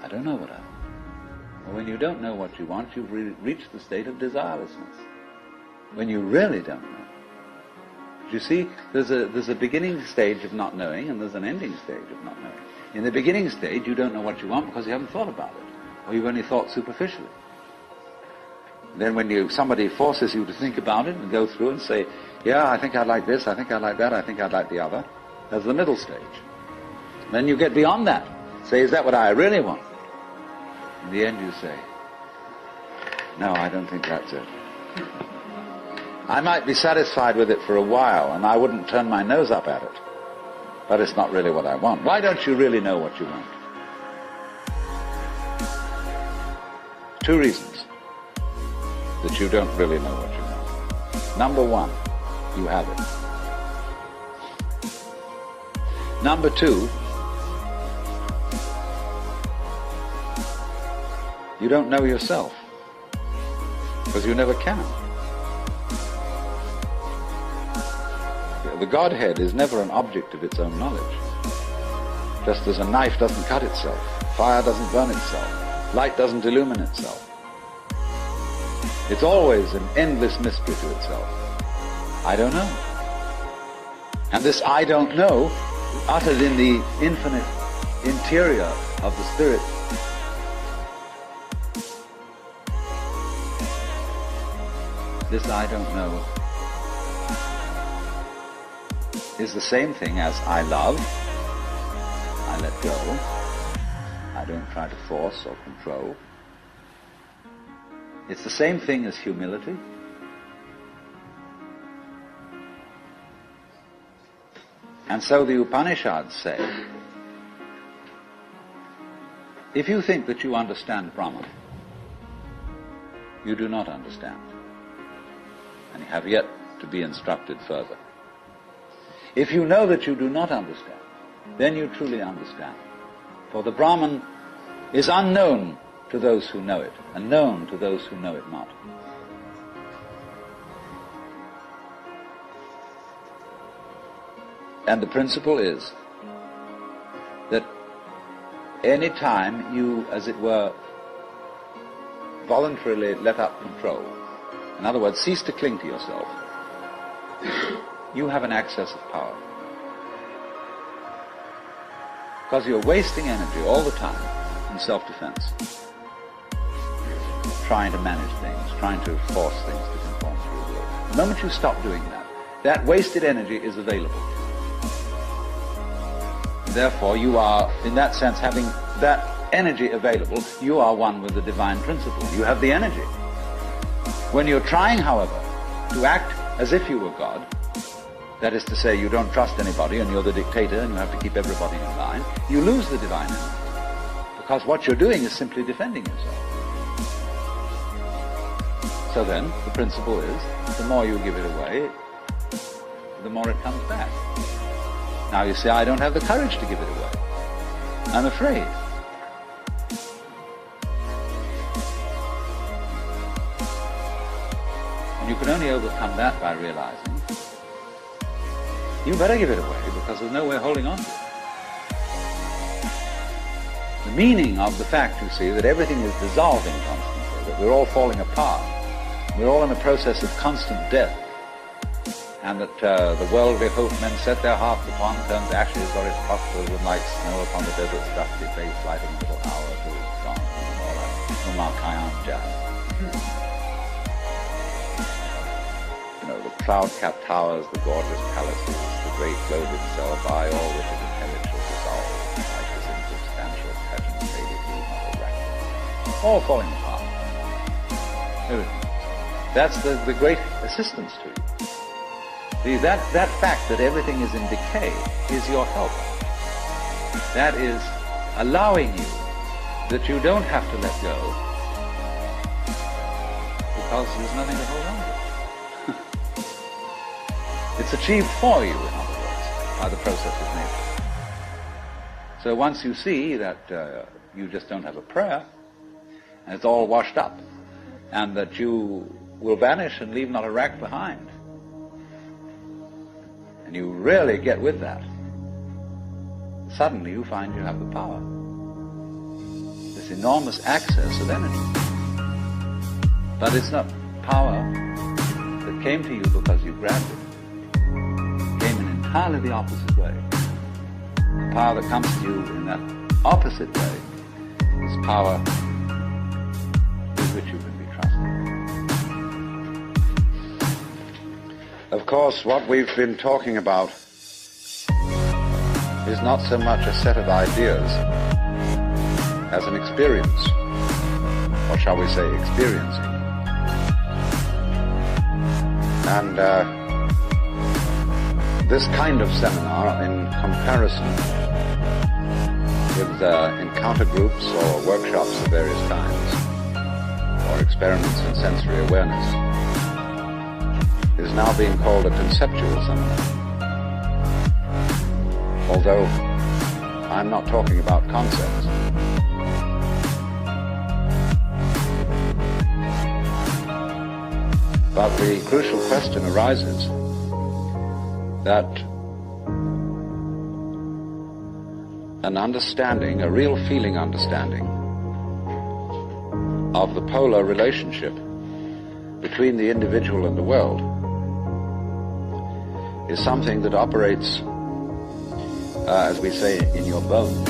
I don't know what I want. Well, when you don't know what you want, you've reached the state of desirelessness. When you really don't know. You see, there's a beginning stage of not knowing, and there's an ending stage of not knowing. In the beginning stage, you don't know what you want because you haven't thought about it, or you've only thought superficially. Then when somebody forces you to think about it and go through and say, yeah, I think I'd like this, I think I'd like that, I think I'd like the other, there's the middle stage. Then you get beyond that. Say, is that what I really want? In the end you say, no, I don't think that's it. I might be satisfied with it for a while, and I wouldn't turn my nose up at it, but it's not really what I want. Why don't you really know what you want? 2 reasons that you don't really know what you want. Number 1, you have it. Number 2, you don't know yourself, because you never can. The Godhead is never an object of its own knowledge. Just as a knife doesn't cut itself, fire doesn't burn itself, light doesn't illumine itself. It's always an endless mystery to itself. I don't know. And this I don't know, uttered in the infinite interior of the Spirit, this I don't know is the same thing as I love, I let go, I don't try to force or control. It's the same thing as humility. And so the Upanishads say, if you think that you understand Brahman, you do not understand, and you have yet to be instructed further. If you know that you do not understand, then you truly understand. For the Brahman is unknown to those who know it, and known to those who know it not. And the principle is that any time you, as it were, voluntarily let up control, in other words, cease to cling to yourself, you have an access of power. Because you're wasting energy all the time in self-defense, trying to manage things, trying to force things to conform to your will. The moment you stop doing that, that wasted energy is available. Therefore, you are, in that sense, having that energy available, you are one with the divine principle. You have the energy. When you're trying, however, to act as if you were God, that is to say, you don't trust anybody and you're the dictator and you have to keep everybody in line, you lose the divine energy. Because what you're doing is simply defending yourself. So then, the principle is, the more you give it away, the more it comes back. Now you say, I don't have the courage to give it away. I'm afraid. And you can only overcome that by realizing you better give it away because there's no way of holding on to it. The meaning of the fact, you see, that everything is dissolving constantly, that we're all falling apart, we're all in a process of constant death, and that the worldly hope men set their hearts upon turns ashes or is prospered when like snow upon the desert's dusty face, lighting a little hour till it's gone, and all that Umar Khayyam jazz. The cloud-capped towers, the gorgeous palaces, the great globe itself, I all which is intelligent shall dissolve, like this insubstantial pageant faded blue not a rack. All falling apart. Everything. That's the great assistance to you. See, that fact that everything is in decay is your help. That is allowing you that you don't have to let go because there's nothing to hold on to. It's achieved for you, in other words, by the process of nature. So once you see that you just don't have a prayer, and it's all washed up, and that you will vanish and leave not a rack behind, and you really get with that, suddenly you find you have the power. this enormous access of energy. But it's not power that came to you because you grabbed it. It came in entirely the opposite way. The power that comes to you in that opposite way is power with which you can be trusted. Of course, what we've been talking about is not so much a set of ideas as an experience, or shall we say experiencing. And this kind of seminar, in comparison with encounter groups or workshops of various kinds, or experiments in sensory awareness, is now being called a conceptual seminar. Although I'm not talking about concepts. But the crucial question arises that an understanding, a real feeling understanding of the polar relationship between the individual and the world is something that operates, as we say, in your bones,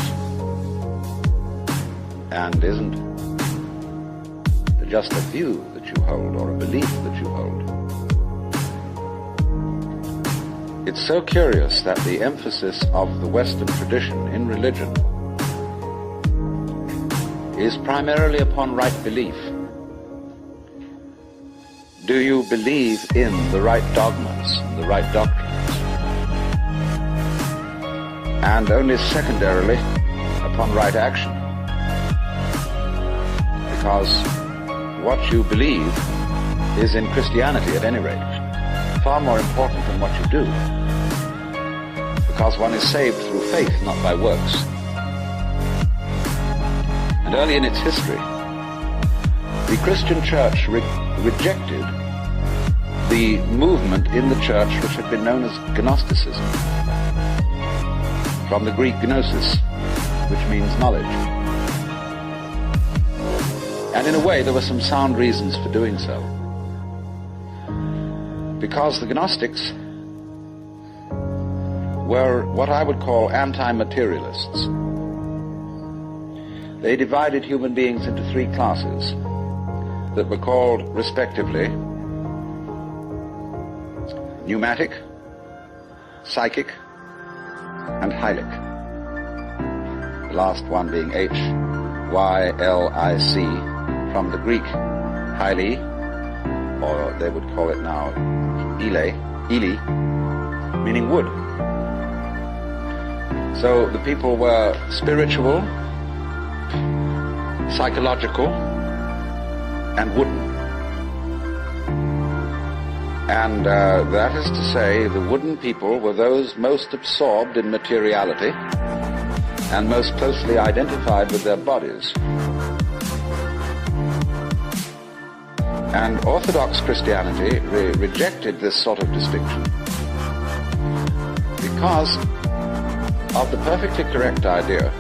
and isn't just a view that you hold or a belief that you hold. It's so curious that the emphasis of the Western tradition in religion is primarily upon right belief. Do you believe in the right dogmas, the right doctrines? And only secondarily upon right action. Because what you believe is, in Christianity at any rate, far more important than what you do. Because one is saved through faith, not by works. And early in its history, the Christian church rejected the movement in the church which had been known as Gnosticism, from the Greek gnosis, which means knowledge. And in a way, there were some sound reasons for doing so. Because the Gnostics were what I would call anti-materialists. They divided human beings into three classes that were called, respectively, pneumatic, psychic, and hylic. The last one being H-Y-L-I-C, from the Greek hyli, or they would call it now Ili, meaning wood. So the people were spiritual, psychological, and wooden. And that is to say, the wooden people were those most absorbed in materiality and most closely identified with their bodies. And Orthodox Christianity rejected this sort of distinction because of the perfectly correct idea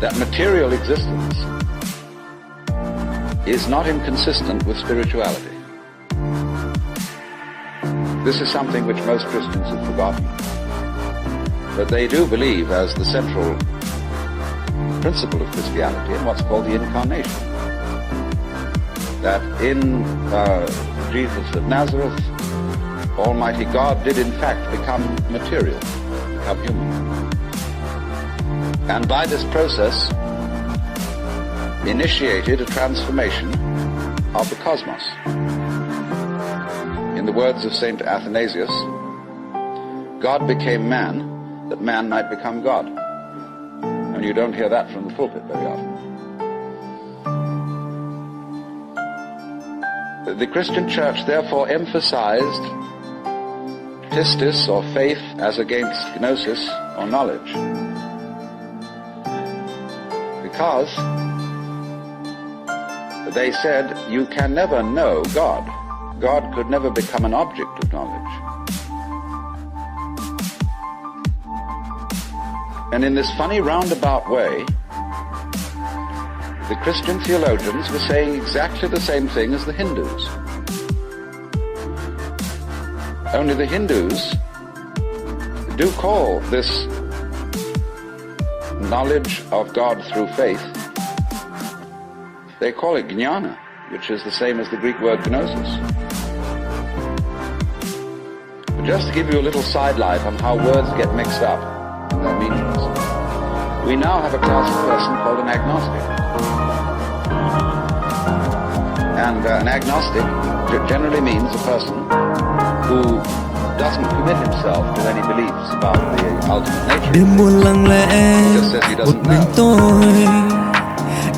that material existence is not inconsistent with spirituality. This is something which most Christians have forgotten. But they do believe as the central principle of Christianity in what's called the Incarnation. That in Jesus of Nazareth, Almighty God did in fact become material, become human. And by this process initiated a transformation of the cosmos. In the words of Saint Athanasius, God became man that man might become God. And you don't hear that from the pulpit very often. The Christian church therefore emphasized pistis, or faith, as against gnosis, or knowledge. Because they said you can never know God. God could never become an object of knowledge. And in this funny roundabout way, the Christian theologians were saying exactly the same thing as the Hindus. Only the Hindus do call this knowledge of God through faith, they call it jnana, which is the same as the Greek word gnosis. But just to give you a little sidelight on how words get mixed up in their meanings, we now have a class of person called an agnostic. And an agnostic generally means a person who doesn't commit himself to any beliefs about the ultimate nature. Đêm buồn lặng lẽ, một mình tôi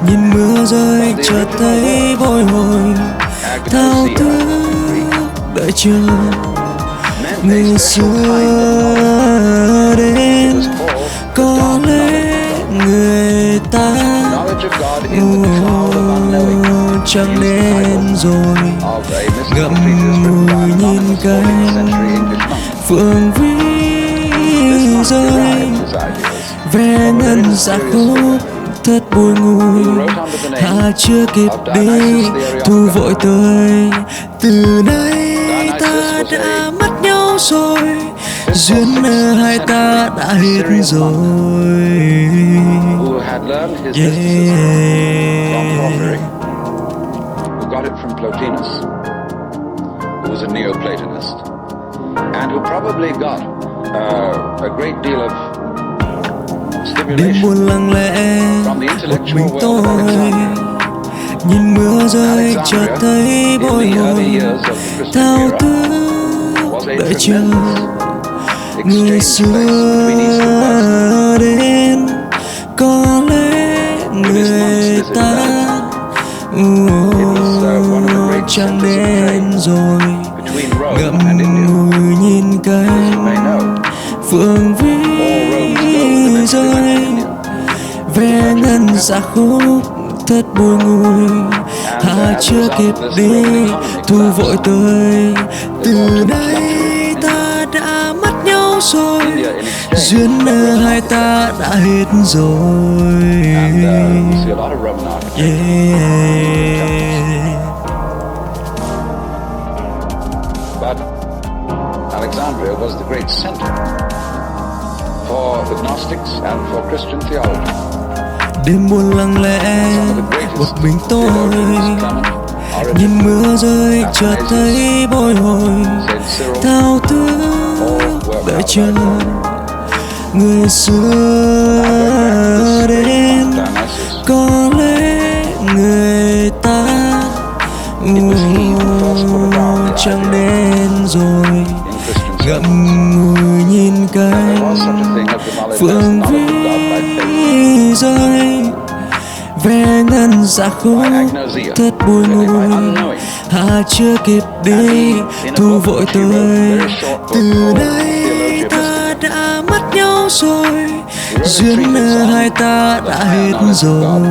nhìn mưa rơi chợt thấy bồi hồi, thao thức đợi chờ người xưa đến. Có lẽ người ta chẳng nên rồi ngậm ngùi nhìn cánh phượng vĩ rơi, ve ngân dạ khúc thật bùi ngùi, hạ chưa kịp đi thu vội tới. Từ nay ta đã mất nhau rồi, duyên hai ta đã hết rồi. Got it from Plotinus, who was a Neoplatonist, and who probably got a great deal of stimulation from the intellectual world of Alexandria. Nhìn mưa rơi chợt thấy bồi hồi, thao thức đợi chờ người xưa đến. Có lẽ người ta chẳng đến rồi ngậm ngùi nhìn cánh phượng vĩ rơi, ve ngân dạ khúc thật bùi ngùi, hạ chưa kịp đi thu vội tới. Từ đây ta đã mất nhau rồi, duyên hai ta đã hết rồi. But Alexandria was the great center for the Gnostics and for Christian theology. Đêm buồn lặng lẽ, một mình tôi nhìn mưa rơi chợt thấy bồi hồi, thao thức đợi chờ người xưa đến. Có lẽ người ta chẳng đến rồi ngậm ngùi nhìn cánh phượng vĩ rơi, ve ngân dạ khúc thật bùi ngùi, hạ chưa kịp đi thu vội tới. Từ đây ta đã mất nhau rồi, duyên hai ta đã hết rồi.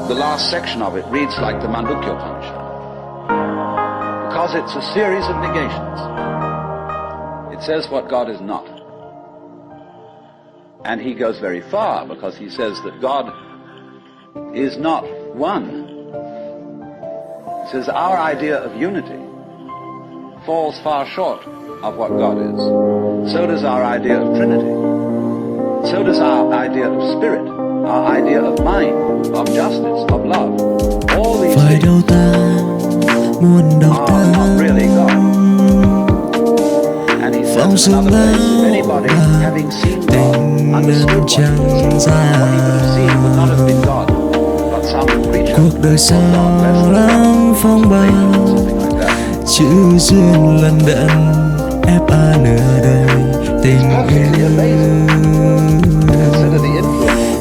The last section of it reads like the Mandukya Upanishad because it's a series of negations. It says what God is not. And he goes very far because he says that God is not one. He says our idea of unity falls far short of what God is. So does our idea of Trinity. So does our idea of spirit, our idea of mind, of justice, of love. All these things are not really God. And he says in another place, anybody having seen God, understood what he would have seen would not have been God, but some creature cuộc đời sao lắm phong ba, chữ duyên lần đận ép nửa đời tình yêu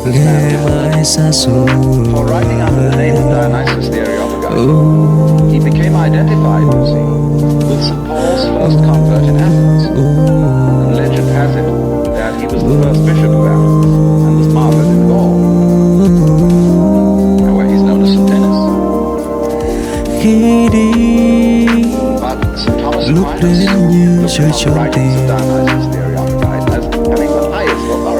nghe mãi xa xôi. For writing under the name of Dionysus the Areopagite, he became identified, you see, with St. Paul's first convert in Athens. And legend has it that he was the first bishop of Athens and was martyred in Gaul, where he's known as St. Denis. Khi đi But St. Thomas lúc đến như Aquinas, trời the trọn writings of tiền, Dionysus the Areopagite,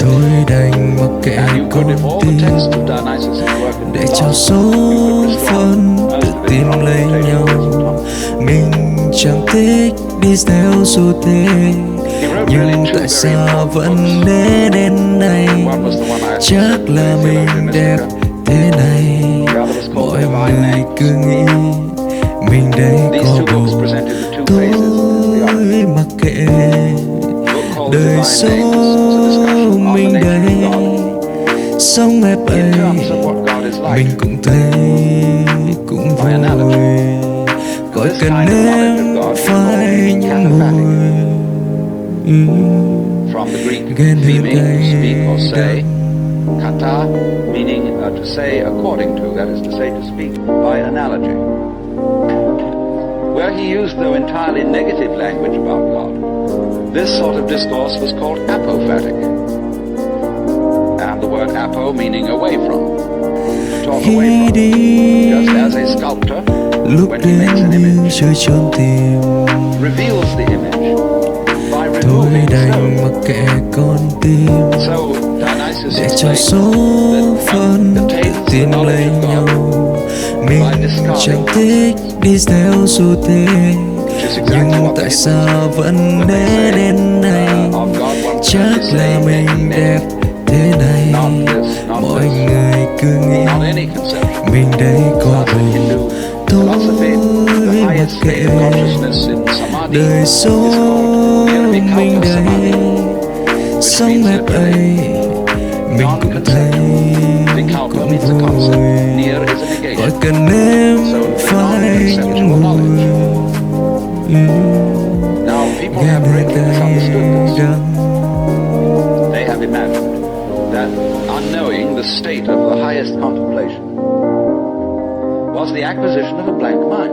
tôi đành mặc kệ And you con could, if all tim the texts of Dionysus' work had để been cho lost, số you could restore phận most tự of it tìm from lấy quotation nhau. of Thomas. Mình chẳng thích đi theo xu thế, nhưng tại sao vẫn đến đến này? Chắc là mình đẹp thế này. Mọi người cứ nghĩ mình đây có bầu, tôi mặc kệ đời số mình đây. Sống hẹp ấy mình cũng thấy cũng vui, gọi cần em phải những mùi ghen hờn cay đắng. Kata, meaning to say according to, that is to say, to speak by analogy. Where he used, though, entirely negative language about God, this sort of discourse was called apophatic. And the word apo meaning away from, to talk away from. Just as a sculptor, when he makes an image, reveals the image by Tôi removing the đành stone. mặc kệ con tim So Dionysus để cho explained số phận that tự contains tìm the lấy knowledge of nhau. God, Mình by discarding chẳng thích đi theo xu thế, which is exactly nhưng what tại they sao vẫn But they say, đến này? of God one Chắc cannot say là mình anything, đẹp thế này. not this, not Mọi this, người cứ nghĩ not any conception. mình đây có Not in Hindu bầu, philosophy, the tôi mặc highest kệ state of consciousness in samadhi đời is số called mình nirvikalpa đây. samadhi, Sống means hẹp ấy literally mình cũng thấy Vikalpa cũng means a vui, concept. Nir is a gọi negation. cần em So the phải non-conceptual những knowledge. mùi Now people ghen have hờn greatly misunderstood cay this. đắng. They have imagined that unknowing the state of the highest contemplation was the acquisition of a blank mind,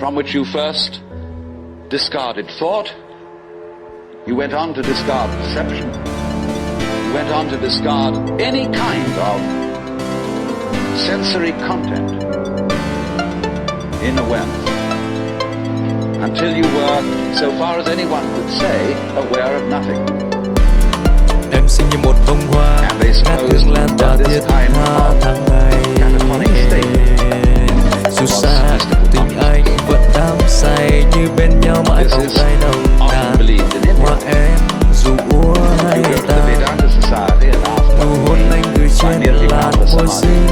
from which you first discarded thought, you went on to discard perception, you went on to discard any kind of sensory content in awareness, until you were, so far as anyone could say, aware of nothing. Em xinh như một bông hoa And they ngát supposed hương lan tỏa that thiết this kind tha of tháng ngày. catatonic state Dù was xa mystical tình consciousness. anh vẫn đắm say như bên nhau mãi This vòng is tay nồng often nàn. believed in Hoa India. em dù úa You hay go to the tàn, Vedanta Society and ask nụ what hôn it anh means gửi by trên làn nirvikalpa môi samadhi. xinh.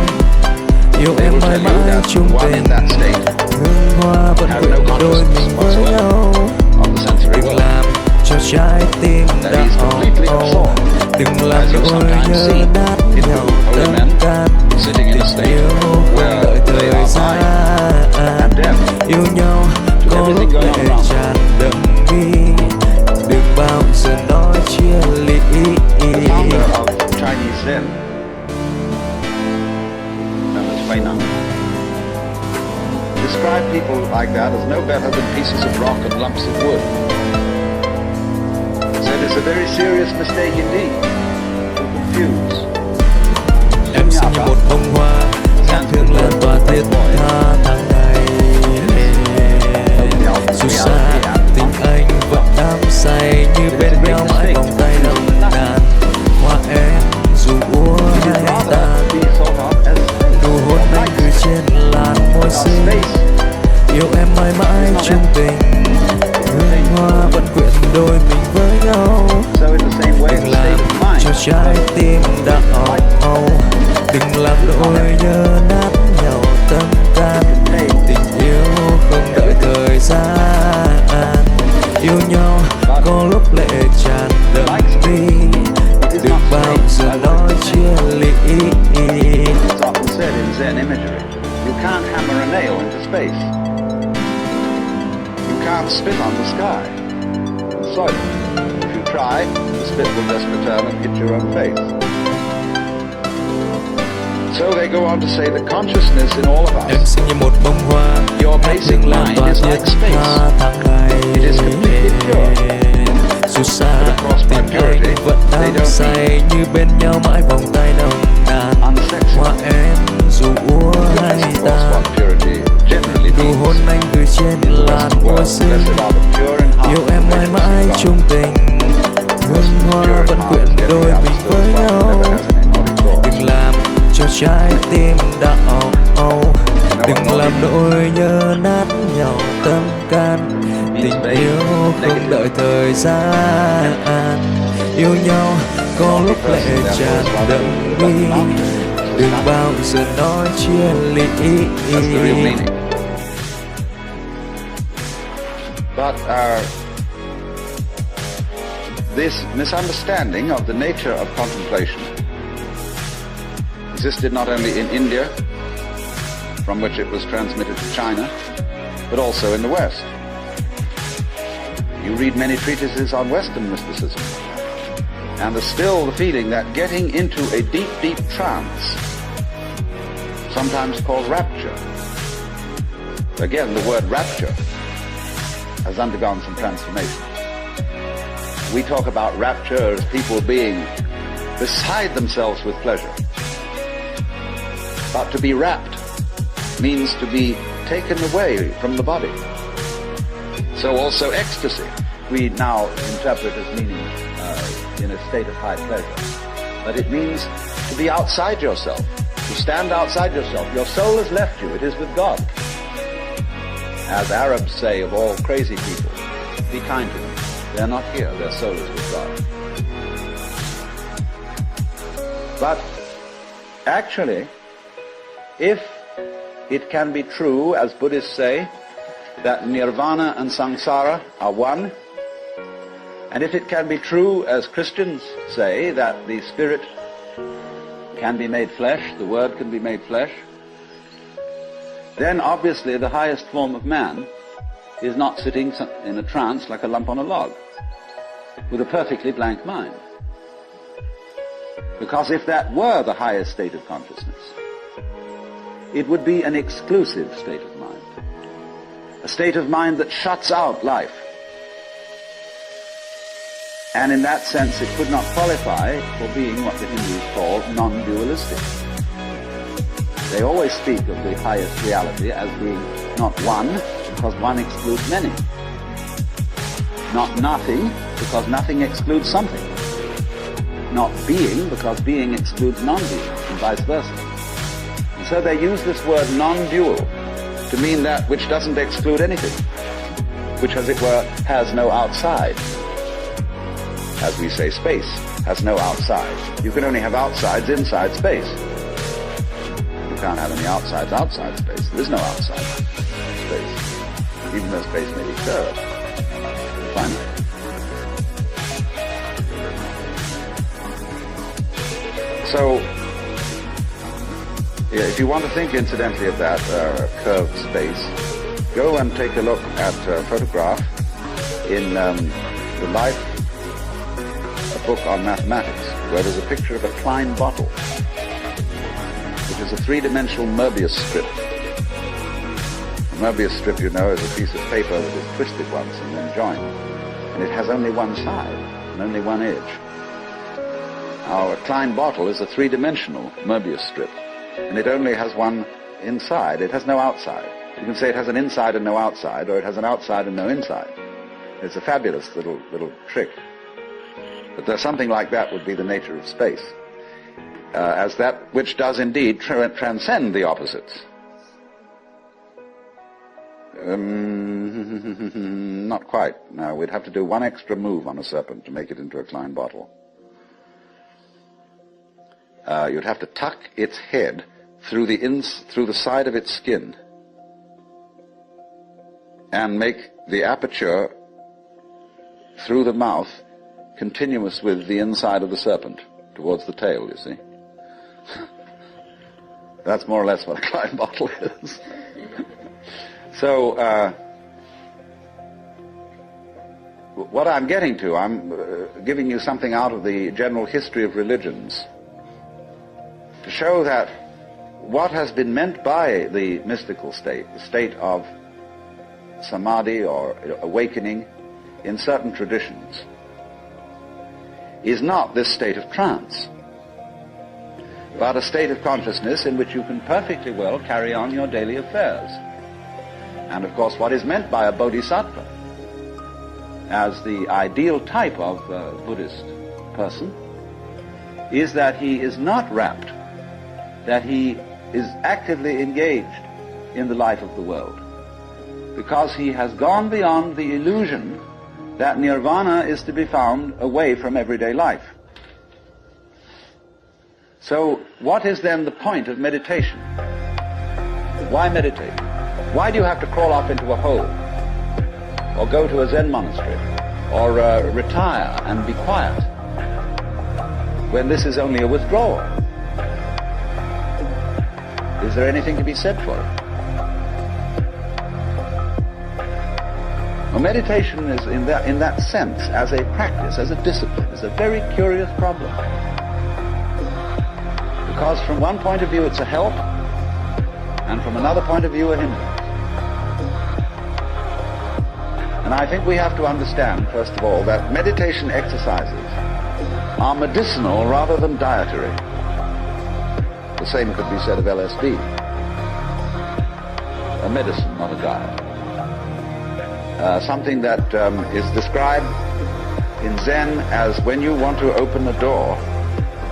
Yêu They em will mãi tell you mãi that chung one in tình, that state hương hoa vẫn has quyện no đôi mình consciousness với whatsoever nhau. of the sensory Đừng world. làm cho trái tim That đã he's completely âu, absorbed, đừng làm as you nỗi sometimes nhớ see nát Hindu nhau holy tâm men can. sitting in a state Yêu không where đợi they thời are gian, blind and deaf yêu nhau to có lúc everything going on lệ around. tràn đậm mi, đừng bao giờ nói chia ly. The founder of Chinese Zen, known as Huineng, described people like that as no better than pieces of rock and lumps of wood. Said it's a very serious mistake indeed to confuse Em xinh như một bông hoa ngát hương lan tỏa thiết tha tháng ngày. Dù xa tình anh vẫn đắm say như bên nhau mãi vòng tay nồng nàn. Hoa em dù úa hay tàn, nụ hôn anh gửi trên làn môi xinh. Yêu em mãi mãi chung tình, hương hoa vẫn quyện đôi mình với nhau. Đừng làm cho trái tim đã âu, đừng làm nỗi nhớ nát nhau tâm can. Tình yêu không đợi thời gian, yêu nhau có lúc lệ tràn đậm mi, đừng bao giờ nói chia ly. It's often said in Zen imagery, you can't hammer a nail into space. You can't spit on the sky and soil. If you try, the spit will just return and hit your own face. So they go on to say that consciousness in all of Em us, xinh như một bông hoa your ngát basic hương lan mind tỏa is thiết like space. tha tháng ngày. It is completely pure. Dù xa But of course, by tình purity, anh vẫn they đắm don't say như bên nhau mãi vòng tay nồng nàn. Unsexy. Hoa em dù úa hay That's of course tàn, what purity generally nụ means. hôn anh gửi trên In the làn Western môi world, xinh. blessed are the pure in heart, Yêu em mãi for they mãi shall see chung tình, làm nỗi nhớ nát nhau tâm can. Tình yêu không đợi thời gian, yêu nhau có lúc lệ tràn đậm đi, đừng bao giờ nói chia ly. But this misunderstanding of the nature of contemplation existed not only in India, from which it was transmitted to China, but also in the West. You read many treatises on Western mysticism, and there's still the feeling that getting into a deep, deep trance, sometimes called rapture, again, the word rapture has undergone some transformation. We talk about rapture as people being beside themselves with pleasure. But to be rapt means to be taken away from the body. So also ecstasy, we now interpret as meaning in a state of high pleasure. But it means to be outside yourself, to stand outside yourself. Your soul has left you, it is with God. As Arabs say of all crazy people, be kind to them. They're not here, their soul is with God. But actually, if it can be true, as Buddhists say, that nirvana and samsara are one, and if it can be true, as Christians say, that the spirit can be made flesh, the word can be made flesh, then obviously the highest form of man is not sitting in a trance like a lump on a log, with a perfectly blank mind. Because if that were the highest state of consciousness, it would be an exclusive state of mind, a state of mind that shuts out life. And in that sense it could not qualify for being what the Hindus call non-dualistic. They always speak of the highest reality as being not one, because one excludes many. Not nothing, because nothing excludes something. Not being, because being excludes non-being, and vice versa. And so they use this word non-dual to mean that which doesn't exclude anything, which, as it were, has no outside. As we say, space has no outside. You can only have outsides inside space. You can't have any outsides outside space. There is no outside space, even though space may be curved. Fine. So, yeah, if you want to think incidentally of that curved space, go and take a look at a photograph in the Life, a book on mathematics, where there's a picture of a Klein bottle, which is a three-dimensional Möbius strip. A Möbius strip, you know, is a piece of paper that is twisted once and then joined, and it has only one side and only one edge. Now, a Klein bottle is a three-dimensional Möbius strip, and it only has one inside. It has no outside. You can say it has an inside and no outside, or it has an outside and no inside. It's a fabulous little trick. But there's something like that would be the nature of space, as that which does indeed transcend the opposites. Not quite. No, we'd have to do one extra move on a serpent to make it into a Klein bottle. You'd have to tuck its head through the side of its skin and make the aperture through the mouth continuous with the inside of the serpent towards the tail, you see. That's more or less what a Klein bottle is. So, what I'm getting to, I'm giving you something out of the general history of religions to show that what has been meant by the mystical state, the state of samadhi or awakening in certain traditions, is not this state of trance, but a state of consciousness in which you can perfectly well carry on your daily affairs. And of course, what is meant by a bodhisattva as the ideal type of Buddhist person is that he is not rapt, that he is actively engaged in the life of the world, because he has gone beyond the illusion that nirvana is to be found away from everyday life. So what is then the point of meditation? Why meditate? Why do you have to crawl off into a hole, or go to a Zen monastery, or retire and be quiet, when this is only a withdrawal? Is there anything to be said for it? Well, meditation is, in that sense, as a practice, as a discipline, is a very curious problem. Because from one point of view it's a help, and from another point of view a hindrance. And I think we have to understand, first of all, that meditation exercises are medicinal rather than dietary. The same could be said of LSD. A medicine, not a diet. Something that is described in Zen as when you want to open a door,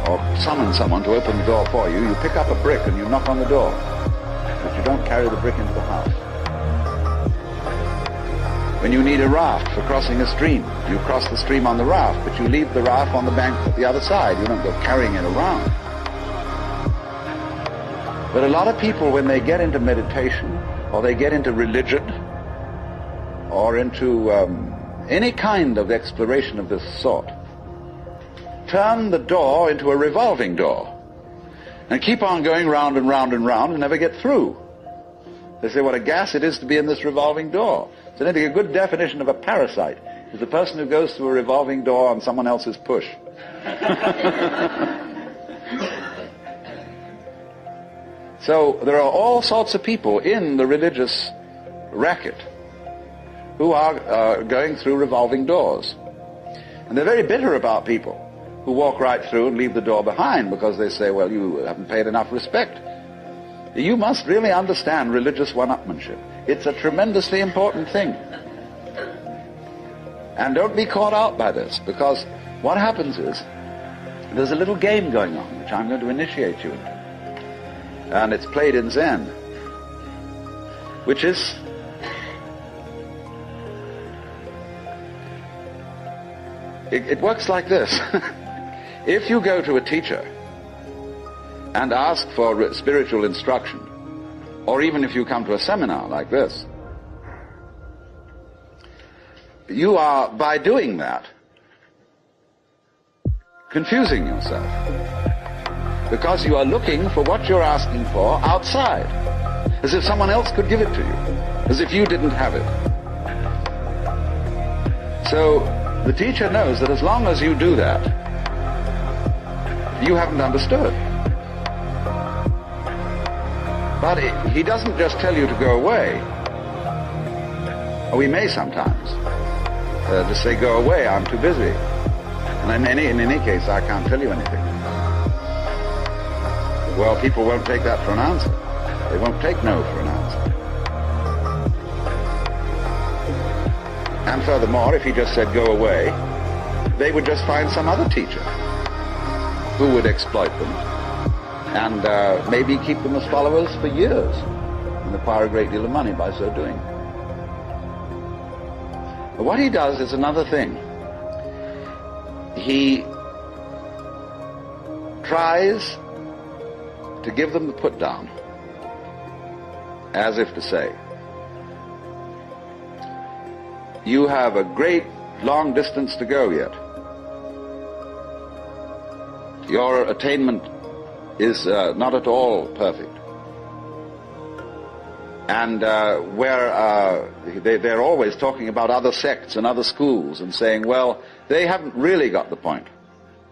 or summon someone to open the door for you, you pick up a brick and you knock on the door, but you don't carry the brick into the house. When you need a raft for crossing a stream, you cross the stream on the raft, but you leave the raft on the bank at the other side. You don't go carrying it around. But a lot of people, when they get into meditation, or they get into religion, or into any kind of exploration of this sort, turn the door into a revolving door and keep on going round and round and round and never get through. They say what a gas it is to be in this revolving door. So I think a good definition of a parasite is the person who goes through a revolving door on someone else's push. So there are all sorts of people in the religious racket who are going through revolving doors. And they're very bitter about people who walk right through and leave the door behind, because they say, well, you haven't paid enough respect. You must really understand religious one-upmanship. It's a tremendously important thing. And don't be caught out by this, because what happens is there's a little game going on, which I'm going to initiate you into. And it's played in Zen, which is it works like this. If you go to a teacher and ask for spiritual instruction, or even if you come to a seminar like this, you are, by doing that, confusing yourself, because you are looking for what you're asking for outside, as if someone else could give it to you, as if you didn't have it. So the teacher knows that as long as you do that, you haven't understood. But he doesn't just tell you to go away. Or we may sometimes just say, go away, I'm too busy. And in any case, I can't tell you anything. Well, people won't take that for an answer. They won't take no for an answer. And furthermore, if he just said go away, they would just find some other teacher who would exploit them and maybe keep them as followers for years and acquire a great deal of money by so doing. But what he does is another thing. He tries to give them the put down, as if to say, you have a great long distance to go yet. Your attainment is not at all perfect. And they're always talking about other sects and other schools and saying, well, they haven't really got the point,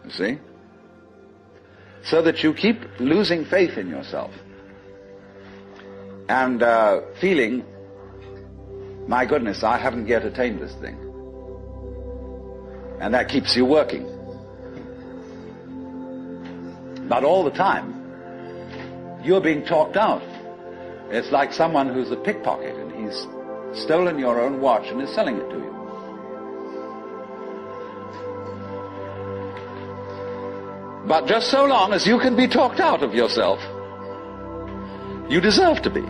you see? So that you keep losing faith in yourself and feeling, my goodness, I haven't yet attained this thing. And that keeps you working. But all the time, you're being talked out. It's like someone who's a pickpocket and he's stolen your own watch and is selling it to you. But just so long as you can be talked out of yourself, you deserve to be.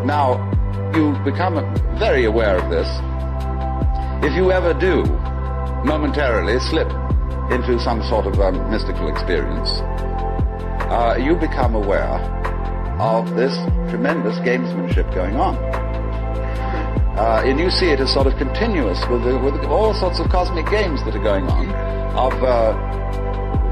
Now, you become very aware of this. If you ever do momentarily slip into some sort of mystical experience, you become aware of this tremendous gamesmanship going on. And you see it as sort of continuous with all sorts of cosmic games that are going on, of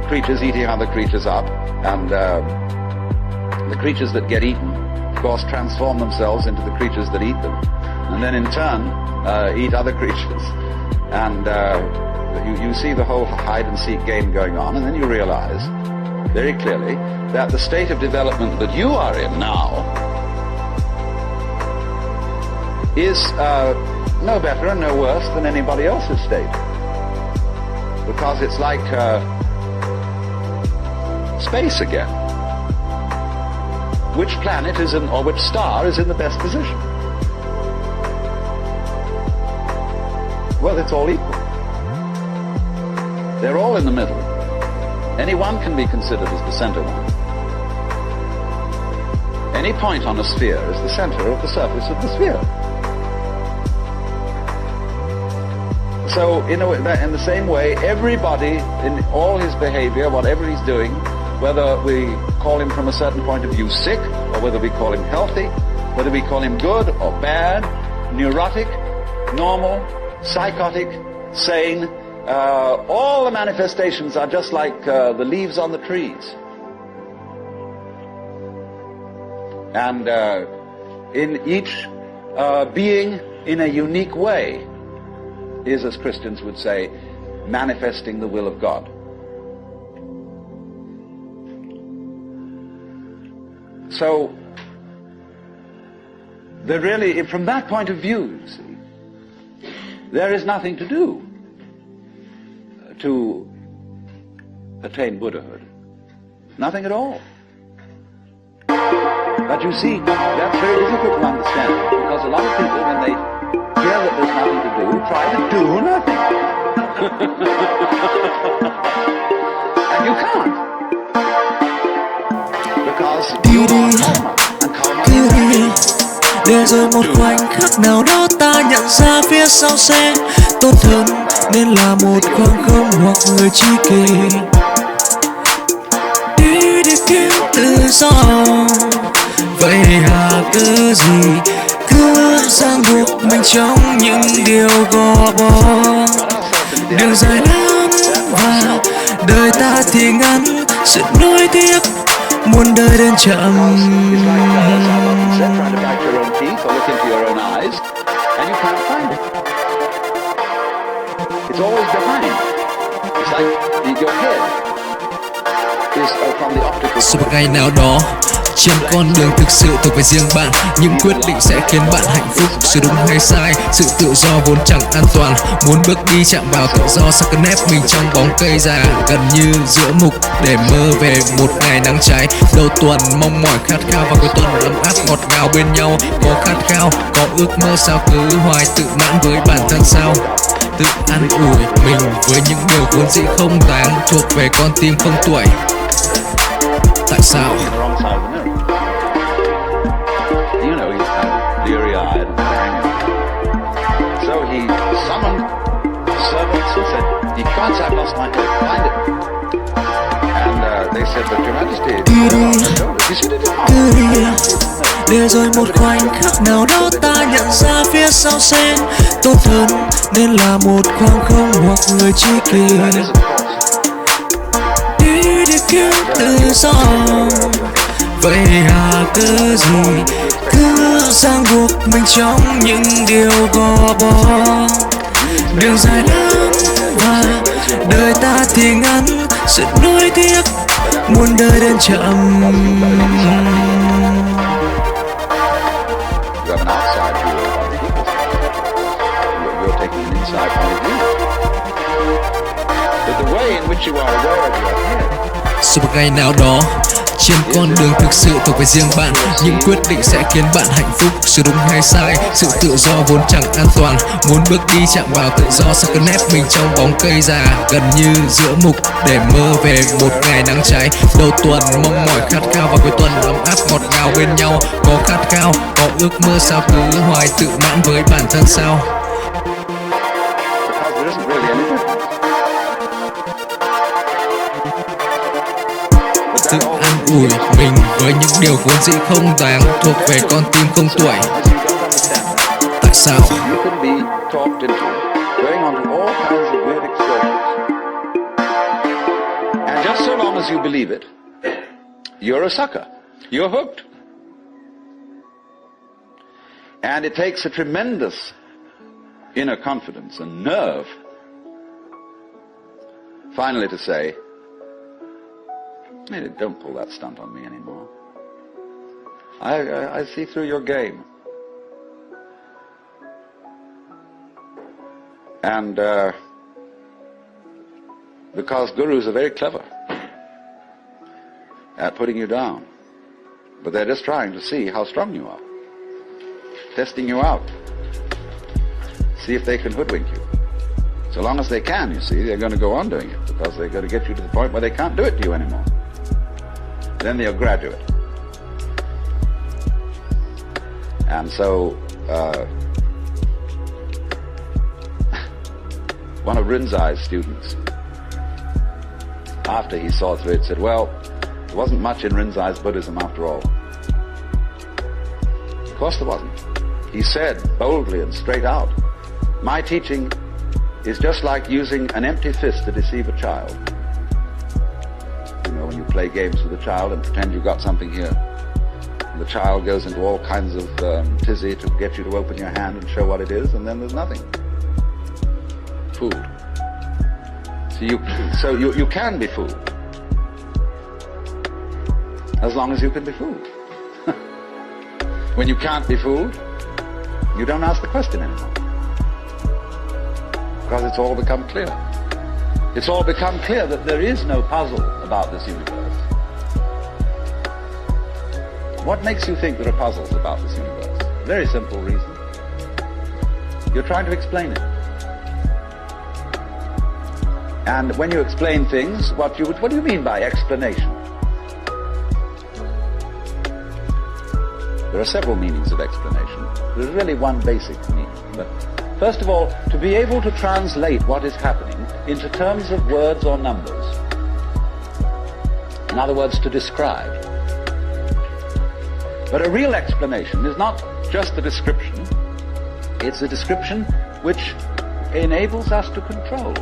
creatures eating other creatures up, and the creatures that get eaten, of course, transform themselves into the creatures that eat them, and then in turn eat other creatures. And you see the whole hide-and-seek game going on, and then you realize very clearly that the state of development that you are in now is no better and no worse than anybody else's state. Because it's like space again. Which planet is in, or which star is in the best position? Well, it's all equal. They're all in the middle. Any one can be considered as the center one. Any point on a sphere is the center of the surface of the sphere. So, in the same way, everybody, in all his behavior, whatever he's doing, whether we call him from a certain point of view sick, or whether we call him healthy, whether we call him good or bad, neurotic, normal, psychotic, sane, all the manifestations are just like the leaves on the trees. And in each being in a unique way is, as Christians would say, manifesting the will of God. So, there really, from that point of view, you see, there is nothing to do to attain Buddhahood. Nothing at all. But you see, that's very difficult to understand, because a lot of people, when they hear that there's nothing to do, try to do nothing. And you can't. Because you are karma, and karma cứ đi để rồi một khoảnh khắc nào đó ta nhận ra phía sau sẽ tốt hơn, nên là một khoảng không hoặc người tri kỷ. Đi để kiếm tự do, vậy hà cứ gì cứ ràng buộc mình trong những điều gò bó. Đường dài lắm và đời ta thì ngắn, sự nối tiếc muôn đời đến chậm. Rồi một ngày nào đó, trên con đường thực sự thuộc về riêng bạn, những quyết định sẽ khiến bạn hạnh phúc. Sự đúng hay sai, sự tự do vốn chẳng an toàn. Muốn bước đi chạm vào tự do, sao cứ nép mình trong bóng cây già, gần như giữa mục để mơ về một ngày nắng cháy. Đầu tuần mong mỏi khát khao, và cuối tuần ấm áp ngọt ngào bên nhau. Có khát khao, có ước mơ, sao cứ hoài tự mãn với bản thân sao? Tự an ủi mình với những điều vốn dĩ không đáng, thuộc về con tim không tuổi. Tại sao? You know, he's kind of bleary-eyed and angry. So he summoned servants and said, "Ye gods, I've lost my head, find it." And they said, "But Your Majesty, cứ đi để rồi một khoảnh khắc nào đó ta nhận ra phía sau sẽ tốt hơn, nên là một khoảng không hoặc người tri kỷ. Đi để kiếm tự do, vậy hà cứ gì cứ ràng buộc mình trong những điều gò bó. Đường dài lắm và đời ta thì ngắn, sự nối tiếc muôn đời đến chậm. But the way in which once you are aware of your head, Rồi một ngày nào đó trên con đường thực sự thuộc về riêng bạn, những quyết định sẽ khiến bạn hạnh phúc. Sự đúng hay sai, sự tự do vốn chẳng an toàn. Muốn bước đi chạm vào tự do, sao cứ nép mình trong bóng cây già, gần như giữa mục để mơ về một ngày nắng cháy. Đầu tuần mong mỏi khát khao và cuối tuần ấm áp ngọt ngào bên nhau. Có khát khao, có ước mơ, sao cứ hoài tự mãn với bản thân sao? because there isn't really any difference. Tự an ủi mình với những điều vốn dĩ không đáng, thuộc về con tim không tuổi. Tại sao? You can be talked into going on to all kinds of weird excursions. And just so long as you believe it, you're a sucker. You're hooked. And it takes a tremendous inner confidence and nerve finally to say, "Hey, don't pull that stunt on me anymore. I see through your game." And because gurus are very clever at putting you down, but they're just trying to see how strong you are, testing you out, see if they can hoodwink you. So long as they can, you see, they're going to go on doing it, because they're going to get you to the point where they can't do it to you anymore. Then they'll graduate. And so one of Rinzai's students, after he saw through it, said, well, there wasn't much in Rinzai's Buddhism after all. Of course there wasn't. He said boldly and straight out, my teaching is just like using an empty fist to deceive a child. You know, when you play games with a child and pretend you've got something here, and the child goes into all kinds of tizzy to get you to open your hand and show what it is, and then there's nothing. Fooled. So you can be fooled, as long as you can be fooled. When you can't be fooled, you don't ask the question anymore, because it's all become clear. It's all become clear that there is no puzzle about this universe. What makes you think there are puzzles about this universe? Very simple reason. You're trying to explain it. And when you explain things, what do you mean by explanation? There are several meanings of explanation. There's really one basic meaning. But first of all, to be able to translate what is happening into terms of words or numbers. In other words, to describe. But a real explanation is not just a description. It's a description which enables us to control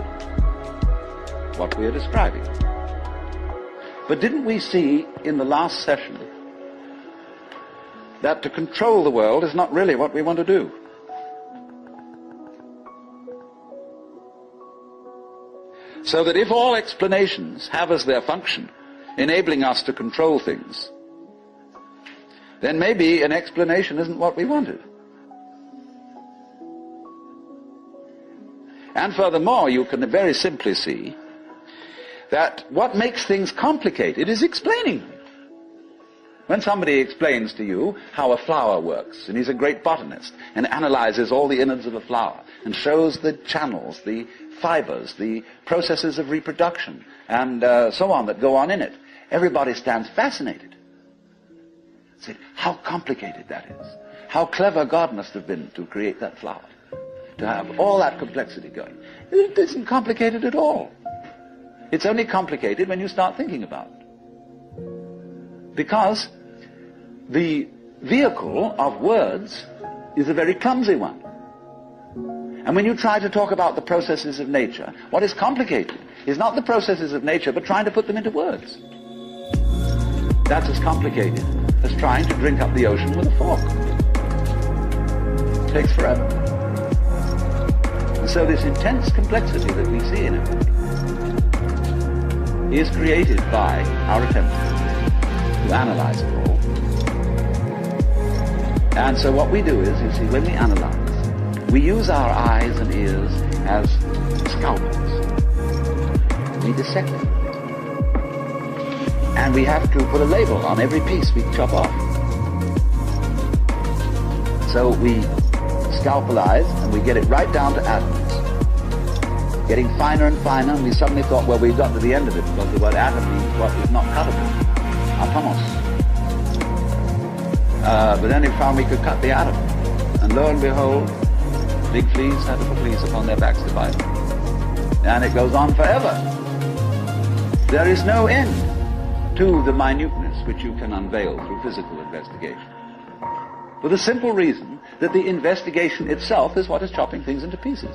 what we are describing. But didn't we see in the last session that to control the world is not really what we want to do? So that if all explanations have as their function enabling us to control things, then maybe an explanation isn't what we wanted. And furthermore, you can very simply see that what makes things complicated is explaining. When somebody explains to you how a flower works, and he's a great botanist, and analyzes all the innards of a flower, and shows the channels, the fibers, the processes of reproduction, and so on that go on in it, everybody stands fascinated. Say, how complicated that is. How clever God must have been to create that flower, to have all that complexity going. It isn't complicated at all. It's only complicated when you start thinking about it. Because the vehicle of words is a very clumsy one. And when you try to talk about the processes of nature, what is complicated is not the processes of nature, but trying to put them into words. That's as complicated as trying to drink up the ocean with a fork. It takes forever. And so this intense complexity that we see in everything is created by our attempt to analyze it all. And so what we do is, you see, when we analyze, we use our eyes and ears as scalpels. we dissect it. And we have to put a label on every piece we chop off. So we scalpelize and we get it right down to atoms. Getting finer and finer, and we suddenly thought, well, we've got to the end of it, because the word atom means what is not cuttable. Atomos. But then we found we could cut the atom. And lo and behold, big fleas had little fleas upon their backs to bite. And it goes on forever. There is no end to the minuteness which you can unveil through physical investigation. For the simple reason that the investigation itself is what is chopping things into pieces.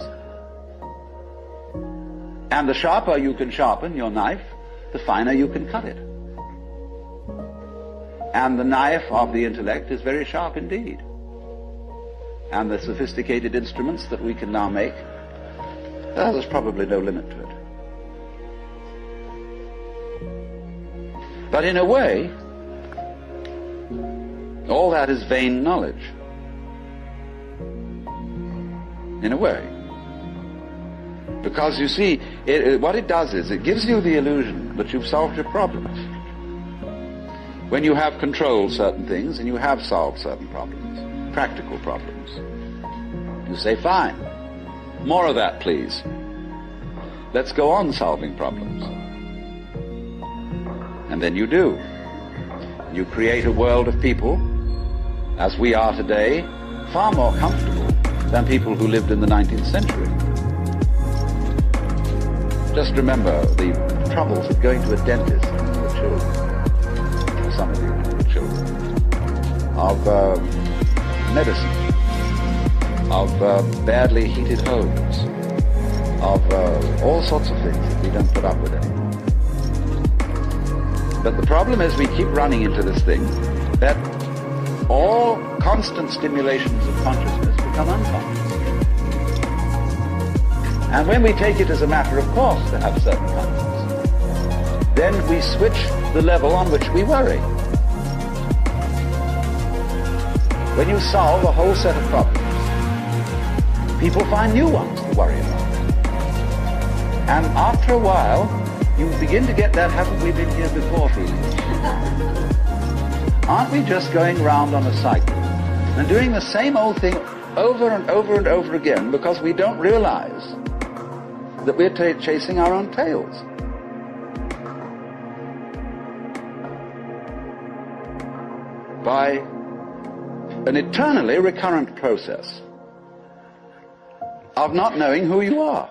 And the sharper you can sharpen your knife, the finer you can cut it. And the knife of the intellect is very sharp indeed. And the sophisticated instruments that we can now make, there's probably no limit to it. But in a way, all that is vain knowledge. In a way. Because you see, what it does is it gives you the illusion that you've solved your problems. When you have controlled certain things and you have solved certain problems, practical problems, you say, fine, more of that please. Let's go on solving problems. And then you do. You create a world of people, as we are today, far more comfortable than people who lived in the 19th century. Just remember the troubles of going to a dentist for children, for some of you, for children, of medicine, of badly heated homes, of all sorts of things that we don't put up with anymore. But the problem is we keep running into this thing that all constant stimulations of consciousness become unconscious. And when we take it as a matter of course to have certain consciousness, then we switch the level on which we worry. When you solve a whole set of problems, people find new ones to worry about. And after a while, you begin to get that haven't we been here before feeling. Aren't we just going round on a cycle and doing the same old thing over and over and over again because we don't realize that we're chasing our own tails? By an eternally recurrent process of not knowing who you are.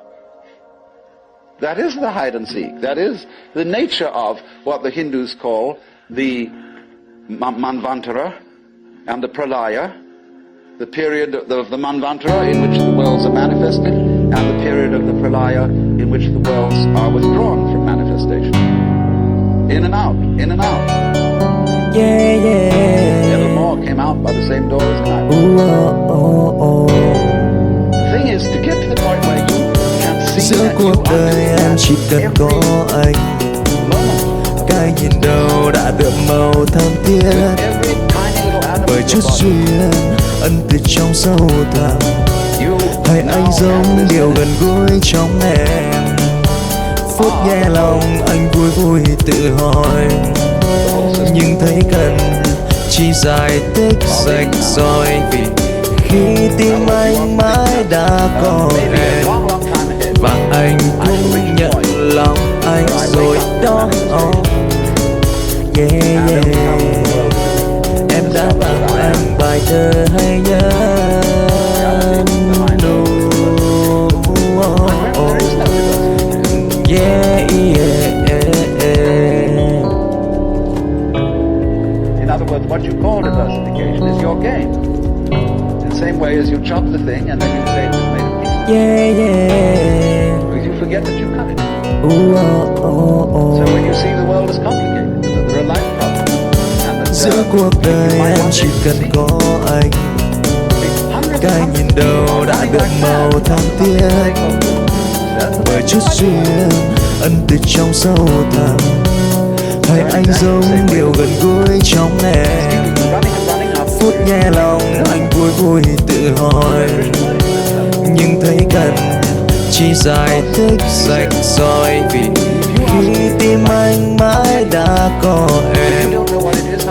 That is the hide and seek. That is the nature of what the Hindus call the Manvantara and the Pralaya, the period of the Manvantara in which the worlds are manifested, and the period of the Pralaya in which the worlds are withdrawn from manifestation. In and out, in and out. Yeah, yeah. Nevermore came out by the same door as night. The thing is to get to the point where you can see giữa that cuộc you đời em chỉ cần có anh, cái nhìn đầu đã đượm màu thơm thiết, bởi chút duyên ân từ trong sâu thẳm. Hay anh giống điều gần gũi trong em, phút nghe lòng anh vui vui tự hỏi, nhưng thấy cần chỉ giải thích rạch ròi, vì khi tim anh mãi đã có em và anh cũng nhận lòng anh rồi đó. Yeah, yeah. Em đã tặng anh bài thơ hay nhất. Yeah, yeah, yeah. In other words, what you call diversification is your game. In the same way as you chop the thing and then you say it was made of pieces. Yeah, yeah. Because you forget that you cut it. Ooh, oh, oh, oh. So when you see the world is complicated, that there are life problems, and that giữa cuộc đời em chỉ cần có anh, cái nhìn đầu đã được màu thắm thiết, bởi chút duyên ân từ trong sâu thẳm. Hay anh giống điều gần gũi trong em, phút nghe lòng anh vui vui tự hỏi, nhưng thấy cần chỉ giải thích rạch ròi vì khi tim anh mãi đã có em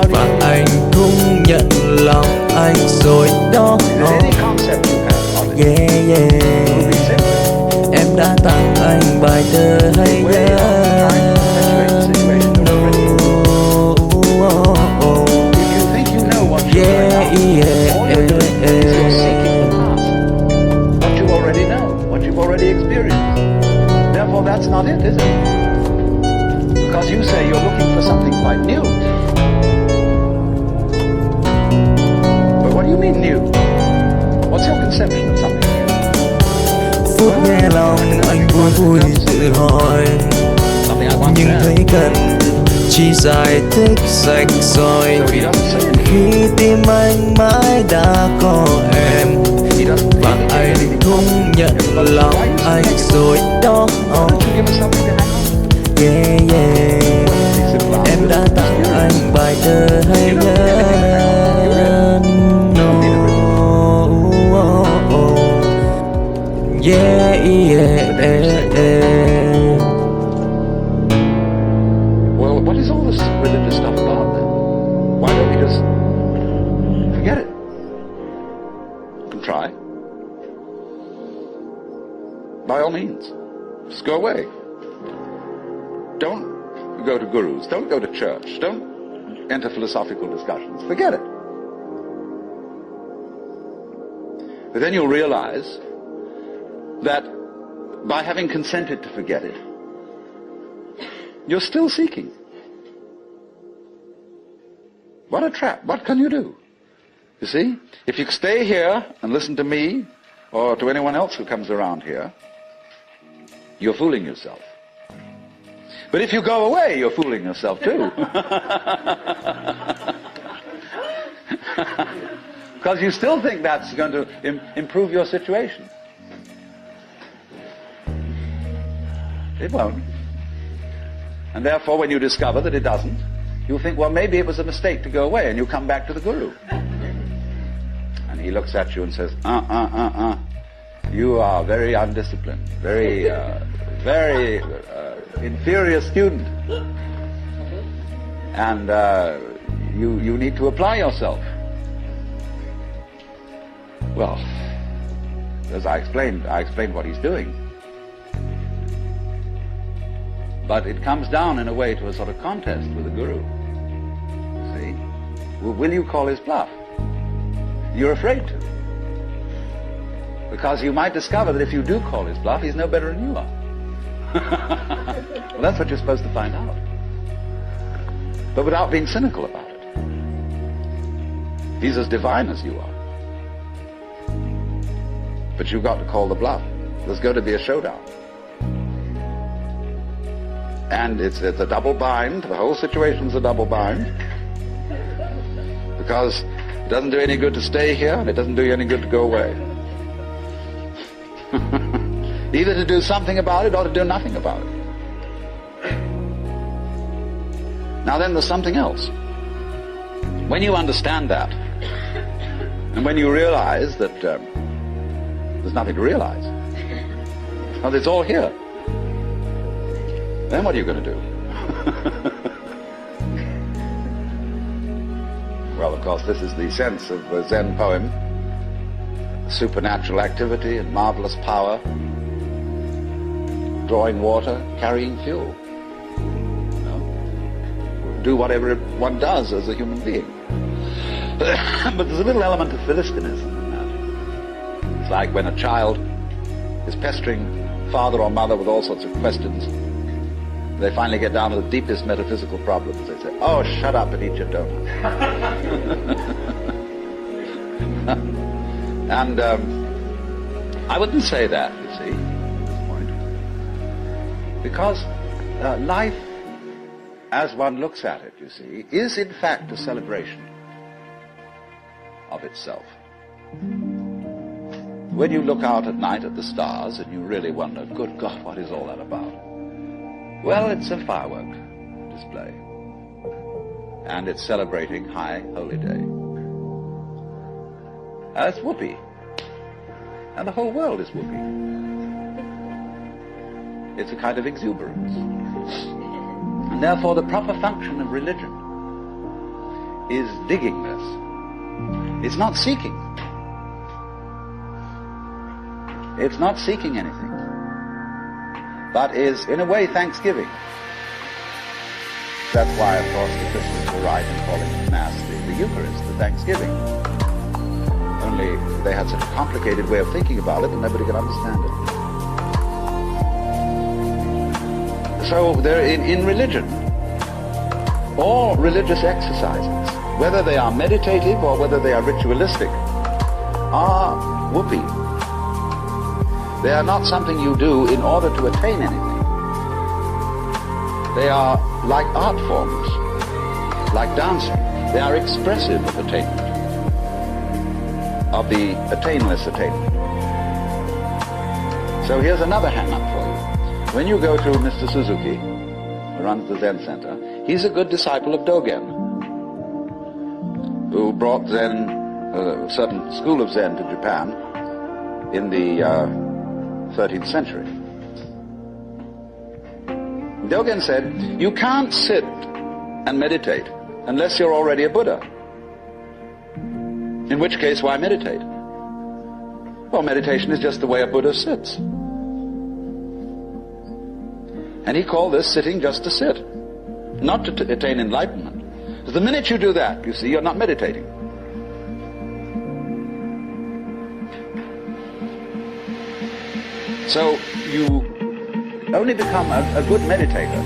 và anh cũng nhận lòng anh rồi đó. Yeah, yeah. Em đã tặng anh bài thơ hay nhớ. Yeah, yeah, what you already know, what you've already experienced. Therefore, that's not it, is it? Because you say you're looking for something quite new. But what do you mean new? What's your conception of something new? Phút nghe lòng anh vui vui tự hỏi, nhưng thấy cần chỉ giải thích rạch ròi vì khi tim anh mãi đã có em và anh cũng nhận lòng anh rồi đó. Yeah, yeah. Em đã tặng anh bài thơ hay nhớ. Yeah, yeah. Well, what is all this religious stuff about then? Why don't we just forget it? You can try. By all means. Just go away. Don't go to gurus. Don't go to church. Don't enter philosophical discussions. Forget it. But then you'll realize that by having consented to forget it, you're still seeking. What a trap. What can you do? You see, if you stay here and listen to me or to anyone else who comes around here, you're fooling yourself. But if you go away, you're fooling yourself too. Because you still think that's going to improve your situation. It won't. And therefore, when you discover that it doesn't, you'll think, well, maybe it was a mistake to go away, and you come back to the guru. And he looks at you and says, you are very undisciplined, very inferior student. And you need to apply yourself. Well, as I explained what he's doing. But it comes down in a way to a sort of contest with the guru. See? Will you call his bluff? You're afraid to. Because you might discover that if you do call his bluff, he's no better than you are. Well, that's what you're supposed to find out. But without being cynical about it. He's as divine as you are. But you've got to call the bluff. There's going to be a showdown. And it's a double bind. The whole situation's a double bind. Because it doesn't do any good to stay here, and it doesn't do you any good to go away. Either to do something about it or to do nothing about it. Now then, there's something else. When you understand that, and when you realize that there's nothing to realize, well, it's all here, then what are you going to do? Well, of course, this is the sense of a Zen poem. Supernatural activity and marvelous power. Drawing water, carrying fuel. You know? Do whatever one does as a human being. But there's a little element of Philistinism in that. It's like when a child is pestering father or mother with all sorts of questions. They finally get down to the deepest metaphysical problems. They say, oh, shut up and eat your donut. And I wouldn't say that, you see, at this point. Because life, as one looks at it, you see, is in fact a celebration of itself. When you look out at night at the stars and you really wonder, good God, what is all that about? Well, it's a firework display. And it's celebrating High Holy Day. It's whoopee. And the whole world is whoopee. It's a kind of exuberance. And therefore the proper function of religion is digging this. It's not seeking. It's not seeking anything, but is, in a way, thanksgiving. That's why, of course, the Christians were right in calling Mass the Eucharist, the Thanksgiving. Only they had such a complicated way of thinking about it that nobody could understand it. So in religion, all religious exercises, whether they are meditative or whether they are ritualistic, are whoopee. They are not something you do in order to attain anything. They are like art forms, like dancing. They are expressive of attainment, of the attainless attainment. So here's another hang-up for you. When you go to Mr. Suzuki, who runs the Zen Center, he's a good disciple of Dogen, who brought Zen, a certain school of Zen to Japan in the 13th century. Dogen said, you can't sit and meditate unless you're already a Buddha. In which case, why meditate? Well, meditation is just the way a Buddha sits. And he called this sitting just to sit, not to attain enlightenment. Because the minute you do that, you see, you're not meditating. So you only become a good meditator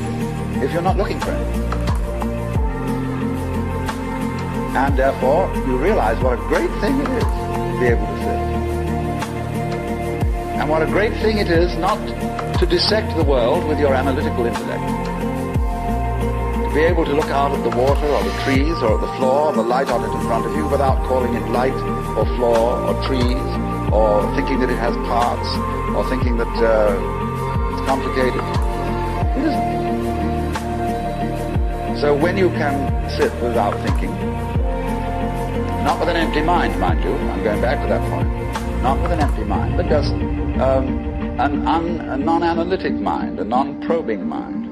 if you're not looking for anything. And therefore, you realize what a great thing it is to be able to sit. And what a great thing it is not to dissect the world with your analytical intellect. To be able to look out at the water or the trees or at the floor or the light on it in front of you without calling it light or floor or trees or thinking that it has parts or thinking that it's complicated. It isn't. So when you can sit without thinking, not with an empty mind, mind you, I'm going back to that point, not with an empty mind, but just a non-analytic mind, a non-probing mind,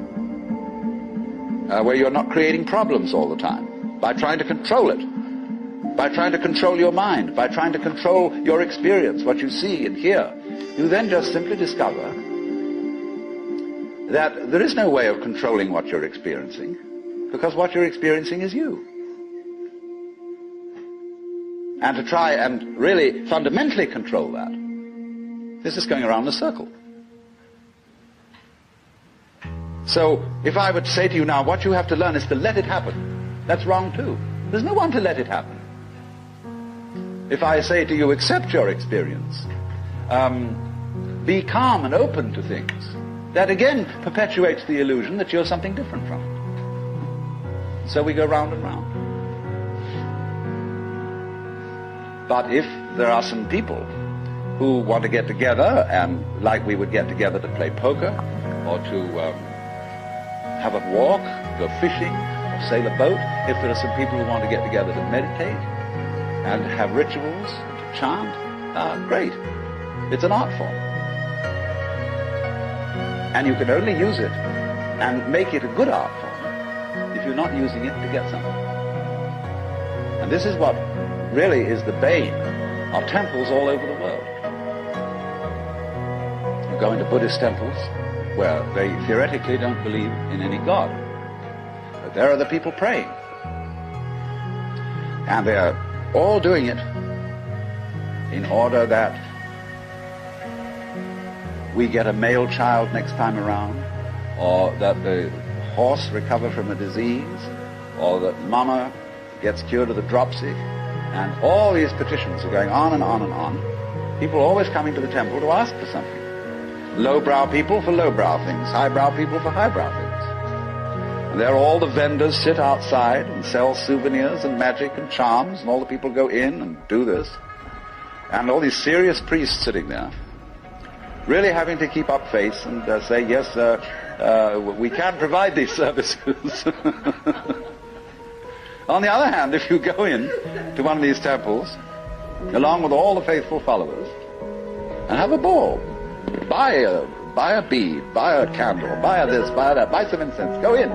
where you're not creating problems all the time by trying to control it, by trying to control your mind, by trying to control your experience, what you see and hear. You then just simply discover that there is no way of controlling what you're experiencing, because what you're experiencing is you. And to try and really fundamentally control that is just going around in a circle. So if I would say to you now, what you have to learn is to let it happen, that's wrong too. There's no one to let it happen. If I say to you, accept your experience, be calm and open to things, that again perpetuates the illusion that you're something different from it. So we go round and round. But if there are some people who want to get together, and like we would get together to play poker, or to have a walk, go fishing, or sail a boat, if there are some people who want to get together to meditate, and have rituals, to chant, great. It's an art form. And you can only use it and make it a good art form if you're not using it to get something. And this is what really is the bane of temples all over the world. You go into Buddhist temples where they theoretically don't believe in any God. But there are the people praying. And they are all doing it in order that we get a male child next time around, or that the horse recover from a disease, or that mama gets cured of the dropsy. And all these petitions are going on and on and on. People always coming to the temple to ask for something. Lowbrow people for lowbrow things, highbrow people for highbrow things. And there all the vendors sit outside and sell souvenirs and magic and charms, and all the people go in and do this. And all these serious priests sitting there, really having to keep up face and say, yes, we can provide these services. On the other hand, if you go in to one of these temples, along with all the faithful followers, and have a ball, buy buy a bead, buy a candle, buy a this, buy a that, buy some incense, go in,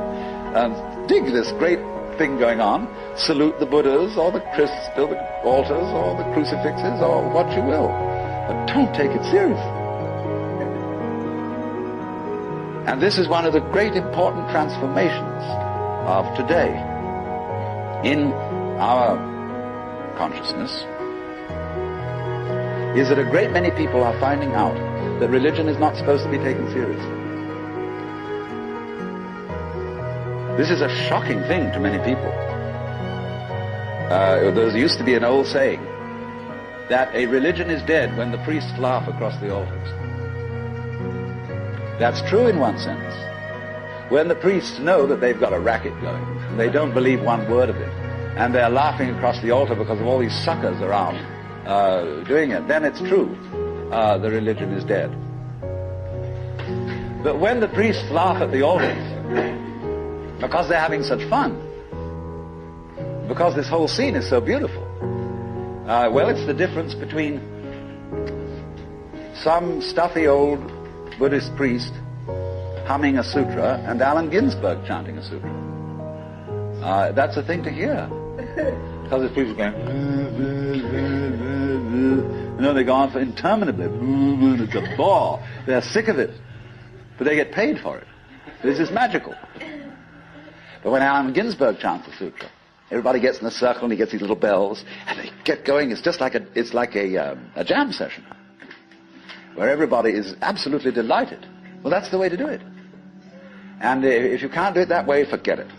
dig this great thing going on, salute the Buddhas or the altars or the crucifixes or what you will, but don't take it seriously. And this is one of the great important transformations of today in our consciousness, is that a great many people are finding out that religion is not supposed to be taken seriously. This is a shocking thing to many people. There used to be an old saying that a religion is dead when the priests laugh across the altars. That's true in one sense. When the priests know that they've got a racket going, and they don't believe one word of it, and they're laughing across the altar because of all these suckers around doing it, then it's true. The religion is dead. But when the priests laugh at the altars because they're having such fun, because this whole scene is so beautiful, well, it's the difference between some stuffy old Buddhist priest humming a sutra and Allen Ginsberg chanting a sutra. That's a thing to hear. Because the priest is going, they go on for interminably. It's a bore. They're sick of it. But they get paid for it. This is magical. But when Allen Ginsberg chants a sutra, everybody gets in a circle and he gets these little bells and they get going. It's just like a jam session where everybody is absolutely delighted. Well, that's the way to do it. And if you can't do it that way, forget it.